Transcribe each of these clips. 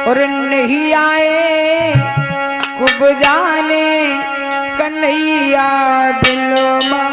और नहीं आए कुब जाने कन्हैया बिलमा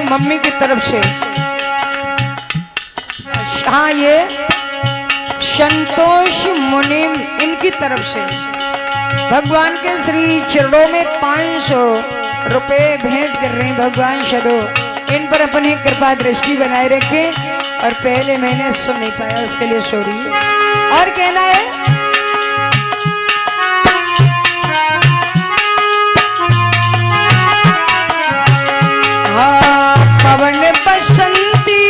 मम्मी की तरफ से। हाँ, ये संतोष मुनि इनकी तरफ से भगवान के श्री चरणों में 500 रुपए भेंट कर रहे हैं। भगवान शरो इन पर अपनी कृपा दृष्टि बनाए रखे। और पहले मैंने सुन नहीं पाया, उसके लिए सॉरी। और कहना है पवन बसंती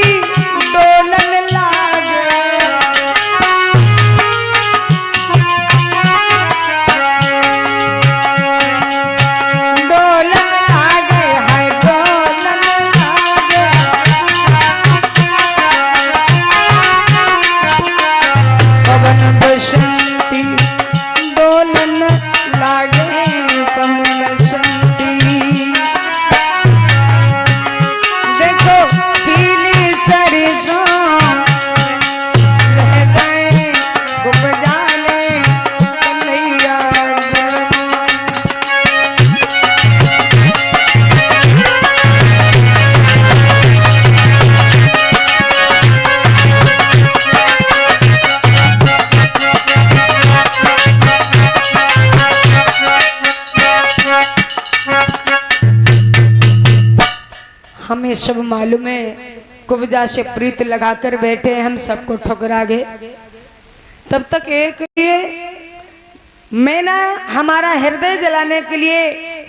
डोलन लागे, डोलन लागे, हाय डोलन लागे। पवन बसंती डोलन लागे, पवन बसंती। हमें सब मालूम है, कुब्जा से प्रीत लगाकर बैठे हम सबको ठुकरा गए। तब तक एक लिए मैना हमारा हृदय जलाने के लिए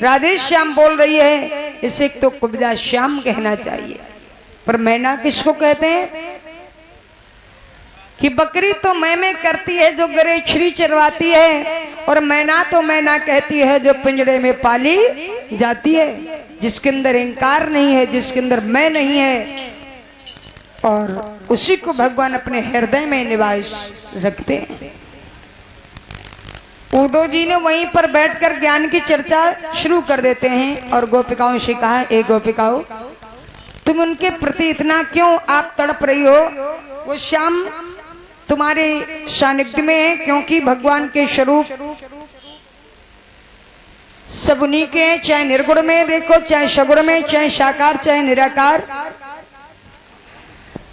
राधे श्याम बोल रही है, इसे तो कुब्जा श्याम कहना चाहिए। पर मैना किसको कहते हैं कि बकरी तो मैं करती है जो गरे छरी चरवाती है, और मैना तो मैना कहती है जो पिंजड़े में पाली जाती है, जिसके अंदर इंकार नहीं है, जिसके अंदर मैं नहीं है। और उसी को भगवान अपने हृदय में निवास रखते हैं। उद्धव जी ने वहीं पर बैठकर ज्ञान की चर्चा शुरू कर देते हैं और गोपिकाओं से कहा, ए गोपिकाओं, तुम उनके प्रति इतना क्यों आप तड़प रही हो? वो श्याम तुम्हारे सानिध्य में है, क्योंकि भगवान के स्वरूप सब उन्हीं के, चाहे निर्गुण में देखो, चाहे सगुण में, चाहे साकार चाहे निराकार।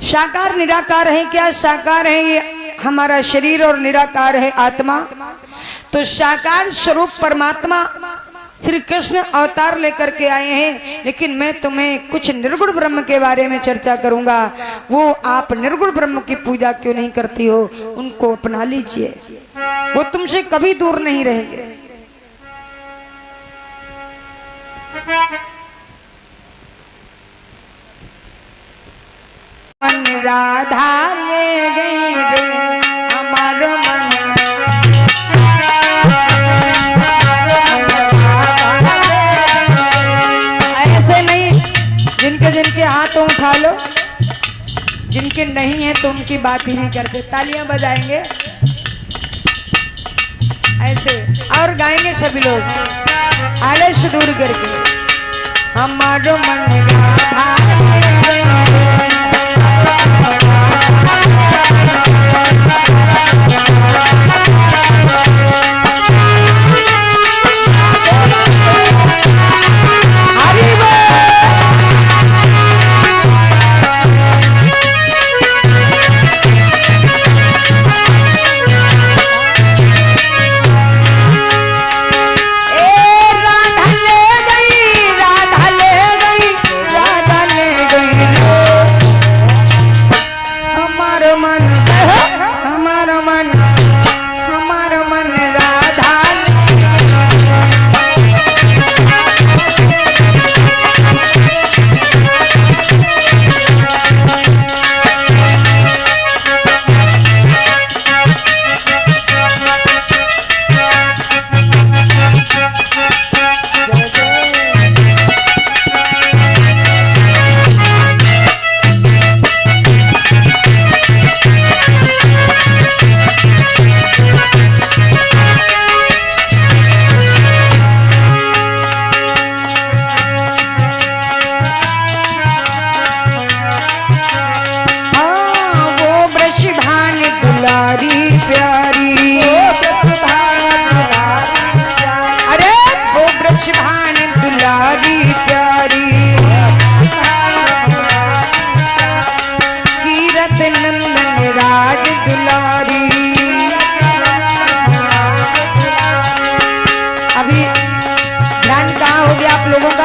साकार निराकार है क्या? साकार है ये हमारा शरीर और निराकार है आत्मा। तो साकार स्वरूप परमात्मा श्री कृष्ण अवतार लेकर के आए हैं, लेकिन मैं तुम्हें कुछ निर्गुण ब्रह्म के बारे में चर्चा करूंगा। वो आप निर्गुण ब्रह्म की पूजा क्यों नहीं करती हो? उनको अपना लीजिए, वो तुमसे कभी दूर नहीं रहेंगे। मन राधा ले गई रे हमारो मन, ऐसे नहीं, जिनके जिनके हाथों उठा लो, जिनके नहीं है तो उनकी बात ही नहीं करते। तालियां बजाएंगे ऐसे और गाएंगे सभी लोग आलस दूर करके। हमारो मन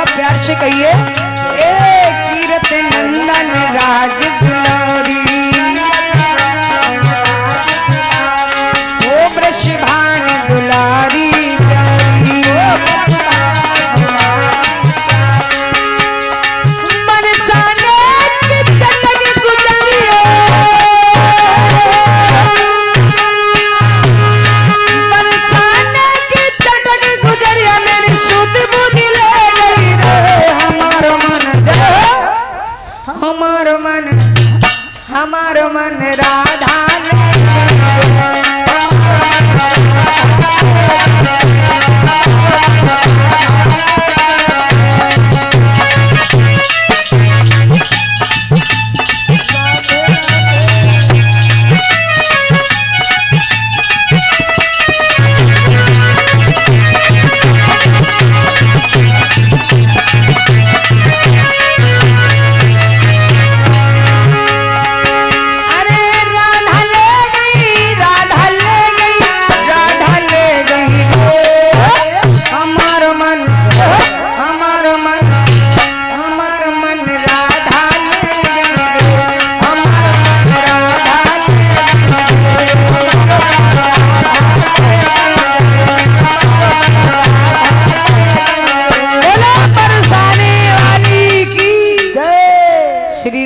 प्यार से कहिए, कीरत नंदन राज दुलारी, ओ वृषभान दुलारी प्यारी, बरसाने की चटक गुजरिए, बरसाने की चटक गुजरिए, मेरी शुद्ध बुद्धि हमारो मन राधा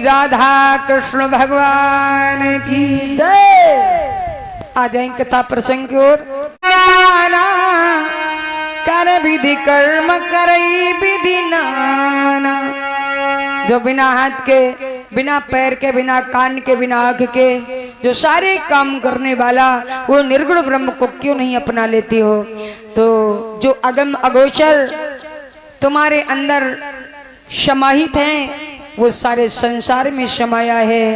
राधा कृष्ण भगवान की जय। आ जाए कथा प्रसंग की ओर। कर विधि कर्म करई विधि नाना, जो बिना हाथ के, बिना पैर के, बिना कान के, बिना आँख के जो सारे काम करने वाला वो निर्गुण ब्रह्म को क्यों नहीं अपना लेती हो? तो जो अगम अगोचर तुम्हारे अंदर समाहित हैं, वो सारे संसार में समाया है,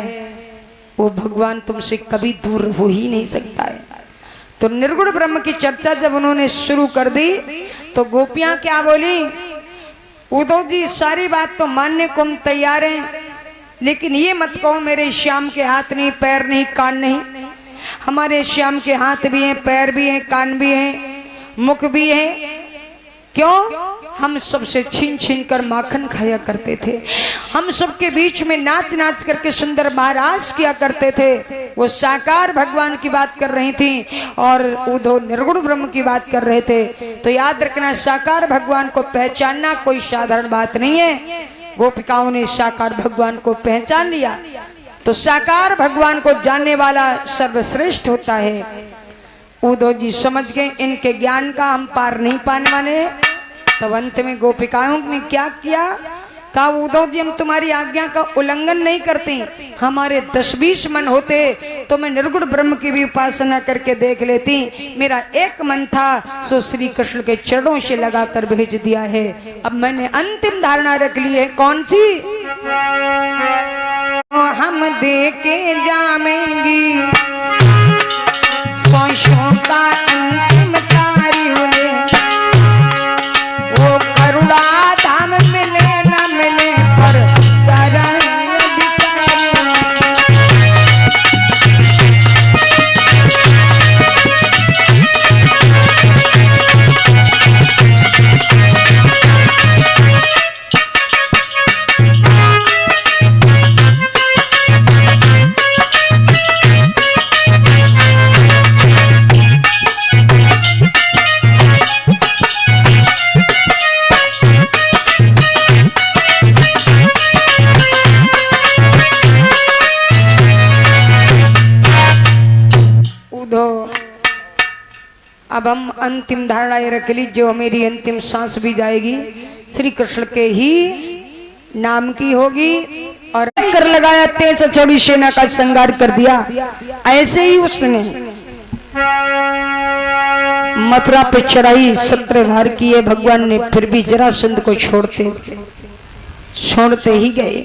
वो भगवान तुमसे कभी दूर हो ही नहीं सकता है। तो निर्गुण ब्रह्म की चर्चा जब उन्होंने शुरू कर दी तो गोपियां क्या बोली? उद्धव जी सारी बात तो मानने को हम तैयार हैं, लेकिन ये मत कहो मेरे श्याम के हाथ नहीं, पैर नहीं, कान नहीं। हमारे श्याम के हाथ भी हैं, पैर भी हैं, कान भी हैं, मुख भी है। क्यों? हम सबसे छीन छीन कर माखन खाया करते थे, हम सबके बीच में नाच नाच करके सुंदर महाराज किया करते थे। वो साकार भगवान की बात कर रही थी और उद्धव निर्गुण ब्रह्म की बात कर रहे थे। तो याद रखना, साकार भगवान को पहचानना कोई साधारण बात नहीं है। गोपिकाओं ने साकार भगवान को पहचान लिया, तो साकार भगवान को जानने वाला सर्वश्रेष्ठ होता है। उद्धव जी समझ गए इनके ज्ञान का हम पार नहीं पाने वाले। तब अंत में गोपिकाओं ने क्या किया कहा उद्धव जी हम तुम्हारी आज्ञा का उल्लंघन नहीं करते, हमारे 10-20 मन होते तो मैं निर्गुण ब्रह्म की भी उपासना करके देख लेती, मेरा एक मन था सो श्री कृष्ण के चरणों से लगाकर भेज दिया है। अब मैंने अंतिम धारणा रख ली है, कौन सी? हम दे के जामेंगी सोशों का अंतिम कार्य, वो करुणा धाम मिले न मिले पर सारा अब हम अंतिम धारणा ये रख ली, जो मेरी अंतिम सांस भी जाएगी श्री कृष्ण के ही नाम की होगी। और कर लगाया तेज चौड़ी सेना का संगार कर दिया। ऐसे ही उसने मथुरा पे चढ़ाई 17 भार किए भगवान ने, फिर भी जरासंध को छोड़ते ही गए।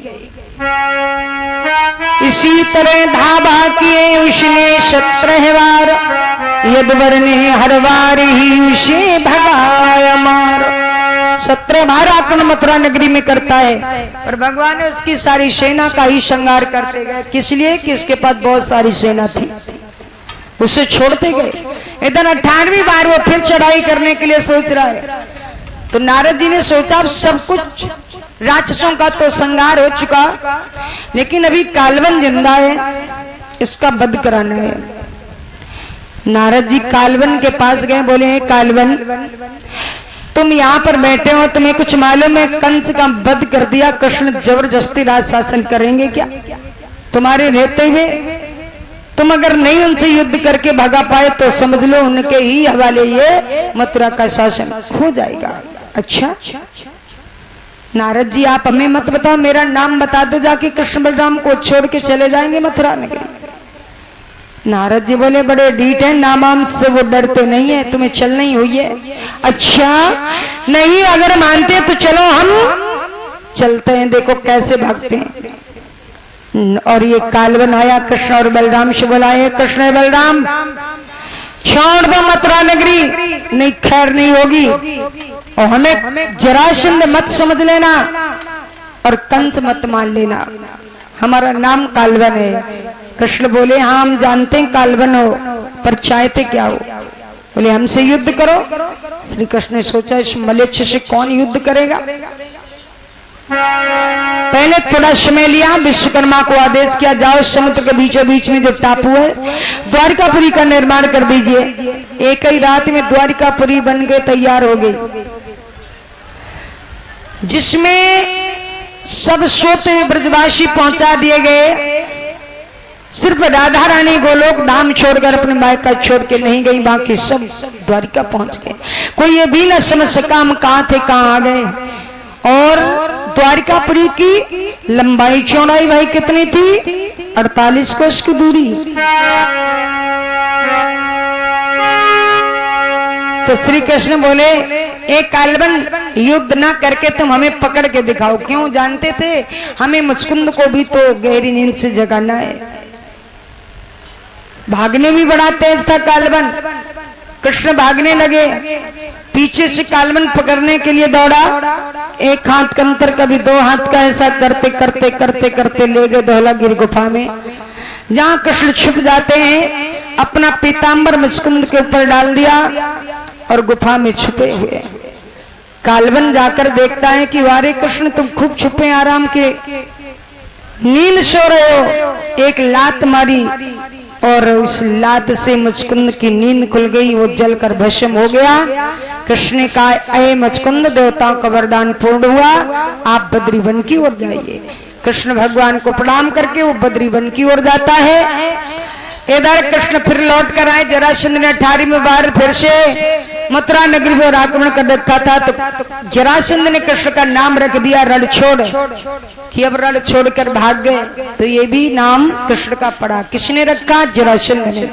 इसी तरह धावा किए उसने 17 बार, यदवर ने हर बार ही उसे भगाया मार। 17 बार आक्रमण मथुरा नगरी में करता है, पर भगवान ने उसकी सारी सेना का ही श्रृंगार करते गए। किस लिए? कि इसके पास बहुत सारी सेना थी, उसे छोड़ते गए। इधर 98वीं बार वो फिर चढ़ाई करने के लिए सोच रहा है, तो नारद जी ने सोचा अब सब कुछ राक्षसों का तो संहार हो चुका, लेकिन अभी कालवन जिंदा है, इसका वध कराना है। नारद जी कालवन के पास गए, बोले हैं कालवन तुम यहाँ पर बैठे हो, तुम्हें कुछ मालूम है कंस का वध कर दिया, कृष्ण जबरदस्ती राज शासन करेंगे क्या? तुम्हारे रहते हुए तुम अगर नहीं उनसे युद्ध करके भगा पाए तो समझ लो उनके ही हवाले ये मथुरा का शासन हो जाएगा। अच्छा नारद जी आप हमें मत बताओ, मेरा नाम बता दो, जाके कृष्ण बलराम को छोड़ के चले जाएंगे मथुरा नगरी। नारद जी बोले बड़े डीठ है, नाम से वो डरते नहीं है, तुम्हें चलना ही हुई है। अच्छा नहीं अगर मानते तो चलो हम चलते हैं, देखो कैसे भागते हैं। और ये कालवन आया, कृष्ण और बलराम से बुलाए, कृष्ण बलराम छोड़ दो मथुरा नगरी, नहीं खैर नहीं होगी, और हमें जरासंध मत समझ लेना और कंस मत मान लेना, हमारा नाम कालवन है। कृष्ण बोले हाँ हम जानते हैं कालवन हो, पर चाहते क्या हो? बोले हमसे युद्ध करो। श्री कृष्ण ने सोचा इस मलेच्छ से कौन युद्ध करेगा। पहले थोड़ा समय लिया, विश्वकर्मा को आदेश किया जाओ समुद्र के बीचों बीच में जो टापू है द्वारिकापुरी का निर्माण कर दीजिए। एक ही रात में द्वारिकापुरी बन गए, तैयार हो गई, जिसमें सब सोते हुए ब्रजवासी पहुंचा दिए गए। सिर्फ राधा रानी गोलोक धाम छोड़कर अपने मायका छोड़ के नहीं गई, बाकी सब द्वारिका पहुंच गए। कोई ये भी न समझ सका हम कहां थे कहां आ गए। और द्वारिकापुरी की लंबाई चौड़ाई भाई कितनी थी? 48 कोस की दूरी। तो श्री कृष्ण बोले एक कालवन युद्ध ना करके तुम हमें पकड़ के दिखाओ। क्यों? जानते थे हमें मुचकुंद को भी तो गहरी नींद से जगाना है। भागने में बड़ा तेज था कालवन। कृष्ण भागने लगे, पीछे से कालवन पकड़ने के लिए दौड़ा, एक हाथ का अंतर कभी 2 हाथ का, ऐसा करते करते करते करते ले गए धौलागिरी गुफा में, जहाँ कृष्ण छुप जाते हैं। अपना पीतांबर मुचकुंद के ऊपर डाल दिया और गुफा में छुपे हुए। कालवन जाकर देखता है कि वारे कृष्ण तुम खूब छुपे आराम के, नींद सो रहे हो। एक लात मारी और उस लात से मुचकुंद की नींद खुल गई, वो जलकर भस्म हो गया। कृष्ण ने कहा अये मुचकुंद देवताओं का वरदान पूर्ण हुआ, आप बद्री वन की ओर जाइए। कृष्ण भगवान को प्रणाम करके वो बद्री वन की ओर जाता है। इधर कृष्ण फिर लौट कर आए, जरासंध ने 18वीं बार फिर से मथुरा नगरी पर आक्रमण कर रखा था, तो जरासंध ने कृष्ण का नाम रख दिया रणछोड़, कि अब रण छोड़कर भाग गए, तो ये भी नाम कृष्ण का पड़ा। किसने रखा? जरासंध ने।